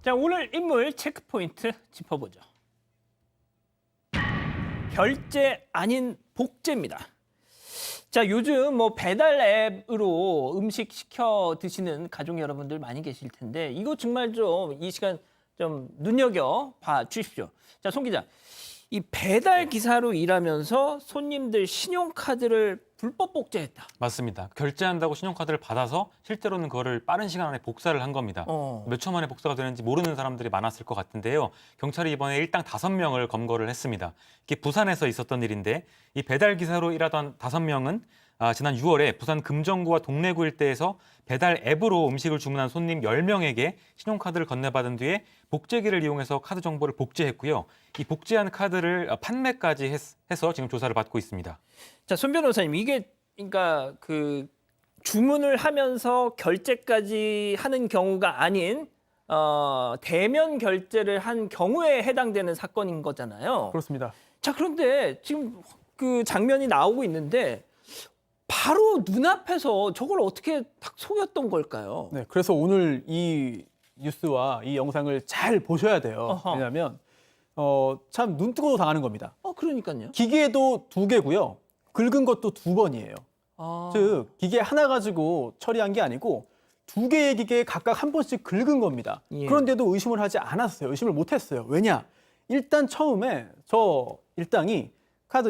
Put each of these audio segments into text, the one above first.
자, 오늘 인물 체크포인트 짚어보죠. 결제 아닌 복제입니다. 자, 요즘 뭐 배달 앱으로 음식 시켜 드시는 가족 여러분들 많이 계실 텐데 이거 정말 좀 이 시간 좀 눈여겨 봐 주십시오. 자, 송 기자. 이 배달 기사로 일하면서 손님들 신용카드를 불법 복제했다. 맞습니다. 결제한다고 신용카드를 받아서 실제로는 그거를 빠른 시간 안에 복사를 한 겁니다. 몇 초 만에 복사가 되는지 모르는 사람들이 많았을 것 같은데요. 경찰이 이번에 일당 5명을 검거를 했습니다. 이게 부산에서 있었던 일인데 이 배달 기사로 일하던 5명은 지난 6월에 부산 금정구와 동래구 일대에서 배달 앱으로 음식을 주문한 손님 10명에게 신용카드를 건네받은 뒤에 복제기를 이용해서 카드 정보를 복제했고요. 이 복제한 카드를 판매까지 해서 지금 조사를 받고 있습니다. 자, 손 변호사님, 이게 그러니까 그 주문을 하면서 결제까지 하는 경우가 아닌 대면 결제를 한 경우에 해당되는 사건인 거잖아요. 그렇습니다. 자, 그런데 지금 그 장면이 나오고 있는데 바로 눈앞에서 저걸 어떻게 딱 속였던 걸까요? 네, 그래서 오늘 이 뉴스와 이 영상을 잘 보셔야 돼요. 어허. 왜냐하면 참 눈 뜨고 당하는 겁니다. 그러니까요. 기계도 2개고요. 긁은 것도 2번이에요. 즉 기계 하나 가지고 처리한 게 아니고 2개의 기계에 각각 한 번씩 긁은 겁니다. 예. 그런데도 의심을 하지 않았어요. 의심을 못했어요. 왜냐? 일단 처음에 저 일당이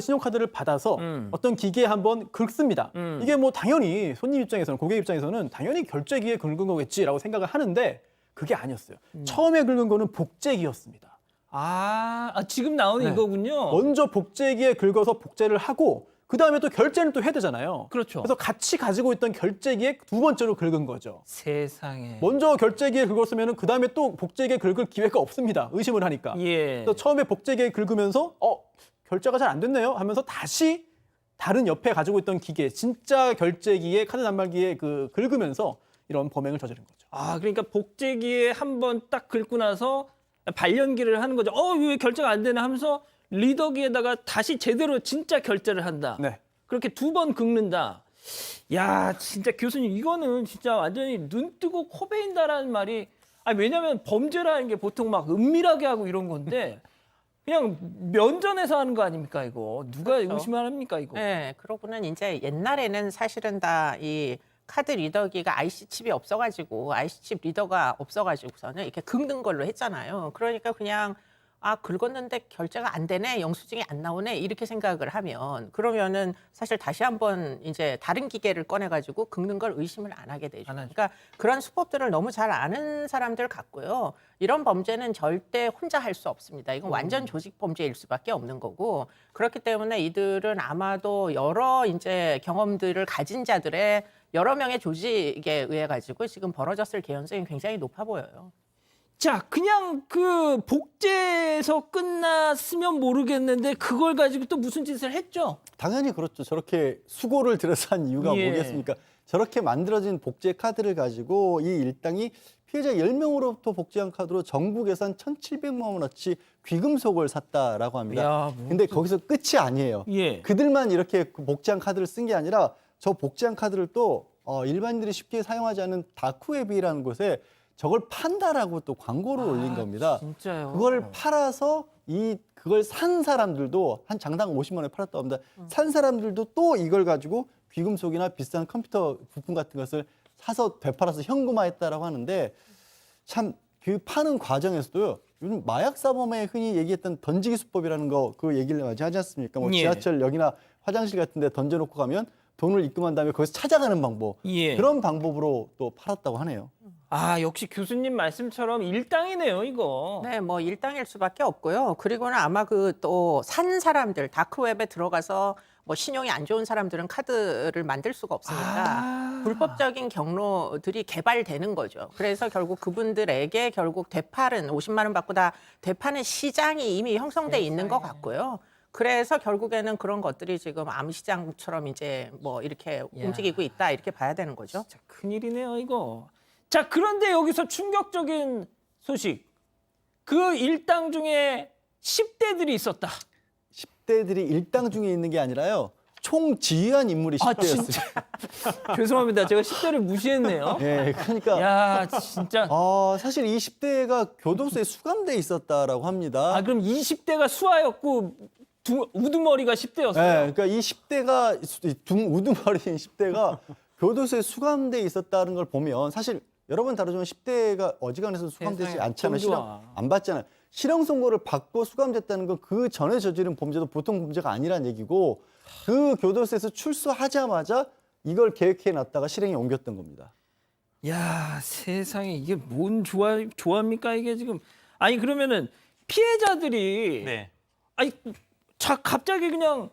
신용카드를 받아서 어떤 기계에 한번 긁습니다. 이게 뭐 당연히 손님 입장에서는, 고객 입장에서는 당연히 결제기에 긁은 거겠지라고 생각을 하는데 그게 아니었어요. 처음에 긁은 거는 복제기였습니다. 지금 나오는 네. 이거군요. 먼저 복제기에 긁어서 복제를 하고 그 다음에 또 결제는 또 해야 되잖아요. 그렇죠. 그래서 같이 가지고 있던 결제기에 2번째로 긁은 거죠. 세상에. 먼저 결제기에 긁었으면 그 다음에 또 복제기에 긁을 기회가 없습니다. 의심을 하니까. 예. 그래서 처음에 복제기에 긁으면서 결제가 잘 안 됐네요 하면서 다시 다른 옆에 가지고 있던 기계, 진짜 결제기에 카드 단말기에 긁으면서 이런 범행을 저지른 거죠. 그러니까 복제기에 한 번 딱 긁고 나서 발연기를 하는 거죠. 왜 결제가 안 되나 하면서 리더기에다가 다시 제대로 진짜 결제를 한다. 네. 그렇게 2번 긁는다. 야, 진짜 교수님, 이거는 진짜 완전히 눈 뜨고 코 베인다라는 말이, 왜냐면 범죄라는 게 보통 막 은밀하게 하고 이런 건데 그냥 면전에서 하는 거 아닙니까, 이거? 누가 그렇죠. 의심을 합니까, 이거? 네, 그러고는 이제 옛날에는 사실은 다 이 카드 리더기가 IC 칩이 없어가지고 IC 칩 리더가 없어가지고서는 이렇게 긁는 걸로 했잖아요. 그러니까 그냥 긁었는데 결제가 안 되네, 영수증이 안 나오네 이렇게 생각을 하면 그러면은 사실 다시 한번 이제 다른 기계를 꺼내가지고 긁는 걸 의심을 안 하게 되죠. 그러니까 그런 수법들을 너무 잘 아는 사람들 같고요. 이런 범죄는 절대 혼자 할 수 없습니다. 이건 완전 조직 범죄일 수밖에 없는 거고 그렇기 때문에 이들은 아마도 여러 이제 경험들을 가진 자들의 여러 명의 조직에 의해 가지고 지금 벌어졌을 개연성이 굉장히 높아 보여요. 자, 그냥 그 복제에서 끝났으면 모르겠는데 그걸 가지고 또 무슨 짓을 했죠? 당연히 그렇죠. 저렇게 수고를 들여서 한 이유가 예. 뭐겠습니까? 저렇게 만들어진 복제 카드를 가지고 이 일당이 피해자 10명으로부터 복제한 카드로 정부 예산 1,700만 원어치 귀금속을 샀다라고 합니다. 야, 근데 거기서 끝이 아니에요. 예. 그들만 이렇게 복제한 카드를 쓴 게 아니라 저 복제한 카드를 또 일반인들이 쉽게 사용하지 않는 다크웹이라는 곳에 저걸 판다라고 또 광고를 올린 겁니다. 진짜요? 그걸 팔아서 그걸 산 사람들도 한 장당 50만 원에 팔았다고 합니다. 산 사람들도 또 이걸 가지고 귀금속이나 비싼 컴퓨터 부품 같은 것을 사서 되팔아서 현금화했다라고 하는데 참 그 파는 과정에서도요. 요즘 마약 사범에 흔히 얘기했던 던지기 수법이라는 거 그 얘기를 많이 하지 않습니까? 뭐 예. 지하철역이나 화장실 같은 데 던져놓고 가면 돈을 입금한 다음에 거기서 찾아가는 방법. 예. 그런 방법으로 또 팔았다고 하네요. 역시 교수님 말씀처럼 일당이네요, 이거. 네, 뭐 일당일 수밖에 없고요. 그리고는 아마 또 산 사람들 다크웹에 들어가서 뭐 신용이 안 좋은 사람들은 카드를 만들 수가 없으니까 불법적인 경로들이 개발되는 거죠. 그래서 결국 그분들에게 결국 되팔은 50만 원 받고 다 되파는 시장이 이미 형성돼 있는 것 같고요. 그래서 결국에는 그런 것들이 지금 암시장처럼 이제 뭐 이렇게 움직이고 있다 이렇게 봐야 되는 거죠. 진짜 큰일이네요, 이거. 자, 그런데 여기서 충격적인 소식. 그 일당 중에 10대들이 있었다. 10대들이 일당 중에 있는 게 아니라요. 총지휘한 인물이 아 10대였어요. 진짜 죄송합니다. 제가 10대를 무시했네요. 예, 그러니까 야 진짜. 사실 이 10대가 교도소에 수감돼 있었다라고 합니다. 아 그럼 20대가 수아였고 우두머리가 10대였어요. 네, 그러니까 이 10대가 우두머리인 10대가 교도소에 수감돼 있었다는 걸 보면 사실 여러 번 다루지만 10대가 어지간해서 수감되지 세상에, 않잖아요. 좀 좋아. 실형 안 받잖아요. 실형 선고를 받고 수감됐다는 건 그 전에 저지른 범죄도 보통 범죄가 아니란 얘기고 그 교도소에서 출소하자마자 이걸 계획해 놨다가 실행에 옮겼던 겁니다. 야 세상에 이게 뭔 조합입니까 이게 지금. 아니 그러면은 피해자들이 네. 아니 갑자기 그냥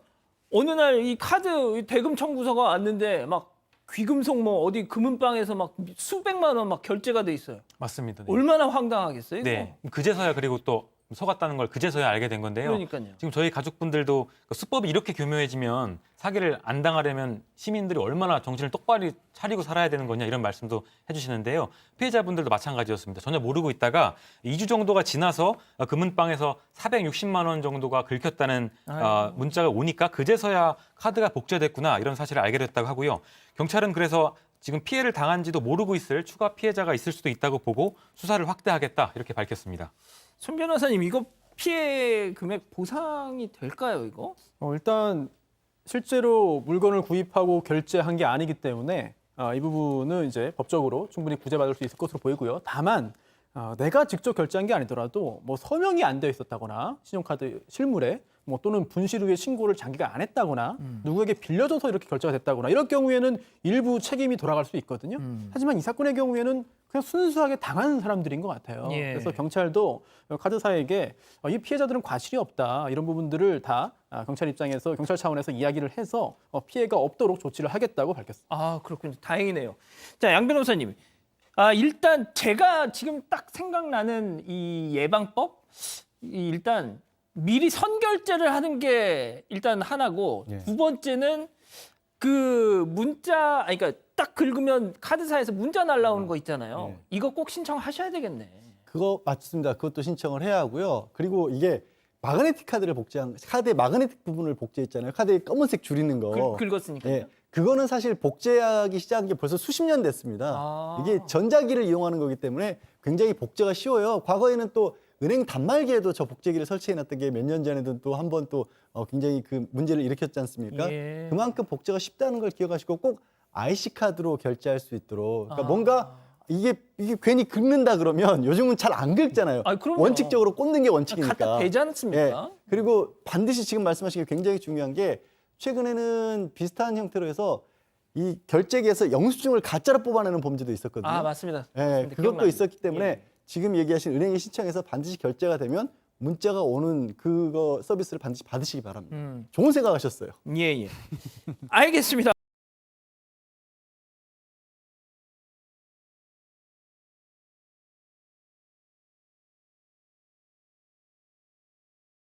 어느 날 이 카드 대금 청구서가 왔는데 막 귀금속 뭐 어디 금은방에서 막 수백만 원 막 결제가 돼 있어요. 맞습니다. 네. 얼마나 황당하겠어요? 이거? 네. 그제서야 그리고 또 속았다는 걸 그제서야 알게 된 건데요. 그러니까요. 지금 저희 가족분들도 그 수법이 이렇게 교묘해지면 사기를 안 당하려면 시민들이 얼마나 정신을 똑바로 차리고 살아야 되는 거냐 이런 말씀도 해주시는데요. 피해자분들도 마찬가지였습니다. 전혀 모르고 있다가 2주 정도가 지나서 금은방에서 460만 원 정도가 긁혔다는 문자가 오니까 그제서야 카드가 복제됐구나 이런 사실을 알게 됐다고 하고요. 경찰은 그래서 지금 피해를 당한지도 모르고 있을 추가 피해자가 있을 수도 있다고 보고 수사를 확대하겠다 이렇게 밝혔습니다. 손 변호사님 이거 피해 금액 보상이 될까요 이거? 일단 실제로 물건을 구입하고 결제한 게 아니기 때문에 이 부분은 이제 법적으로 충분히 구제받을 수 있을 것으로 보이고요. 다만 내가 직접 결제한 게 아니더라도 뭐 서명이 안 되어 있었다거나 신용카드 실물에 뭐 또는 분실 후에 신고를 장기가 안 했다거나 누구에게 빌려줘서 이렇게 결제가 됐다거나 이럴 경우에는 일부 책임이 돌아갈 수 있거든요. 하지만 이 사건의 경우에는 그냥 순수하게 당한 사람들인 것 같아요. 예. 그래서 경찰도 카드사에게 이 피해자들은 과실이 없다 이런 부분들을 다 경찰 입장에서 경찰 차원에서 이야기를 해서 피해가 없도록 조치를 하겠다고 밝혔습니다. 아 그렇군요. 다행이네요. 자, 양 변호사님. 일단 제가 지금 딱 생각나는 이 예방법 일단 미리 선결제를 하는 게 일단 하나고 예. 두 번째는 그 문자 그러니까 딱 긁으면 카드사에서 문자 날라오는 거 있잖아요. 예. 이거 꼭 신청하셔야 되겠네. 그거 맞습니다. 그것도 신청을 해야 하고요. 그리고 이게 마그네틱 카드를 복제한 카드의 마그네틱 부분을 복제했잖아요. 카드에 검은색 줄 있는 거. 긁었으니까요. 예. 그거는 사실 복제하기 시작한 게 벌써 수십 년 됐습니다. 아. 이게 전자기를 이용하는 거기 때문에 굉장히 복제가 쉬워요. 과거에는 또 은행 단말기에도 저 복제기를 설치해 놨던 게 몇 년 전에도 또 한 번 또 굉장히 그 문제를 일으켰지 않습니까? 예. 그만큼 복제가 쉽다는 걸 기억하시고 꼭 IC 카드로 결제할 수 있도록. 그러니까 뭔가 이게 괜히 긁는다 그러면 요즘은 잘 안 긁잖아요. 그럼요. 원칙적으로 꽂는 게 원칙이니까. 갖다 대지 않습니까? 예. 그리고 반드시 지금 말씀하신 게 굉장히 중요한 게 최근에는 비슷한 형태로 해서 이 결제기에서 영수증을 가짜로 뽑아내는 범죄도 있었거든요. 맞습니다. 예, 맞습니다. 그것도 기억납니다. 있었기 때문에 예. 지금 얘기하신 은행에 신청해서 반드시 결제가 되면 문자가 오는 그거 서비스를 반드시 받으시기 바랍니다. 좋은 생각하셨어요. 예. 알겠습니다.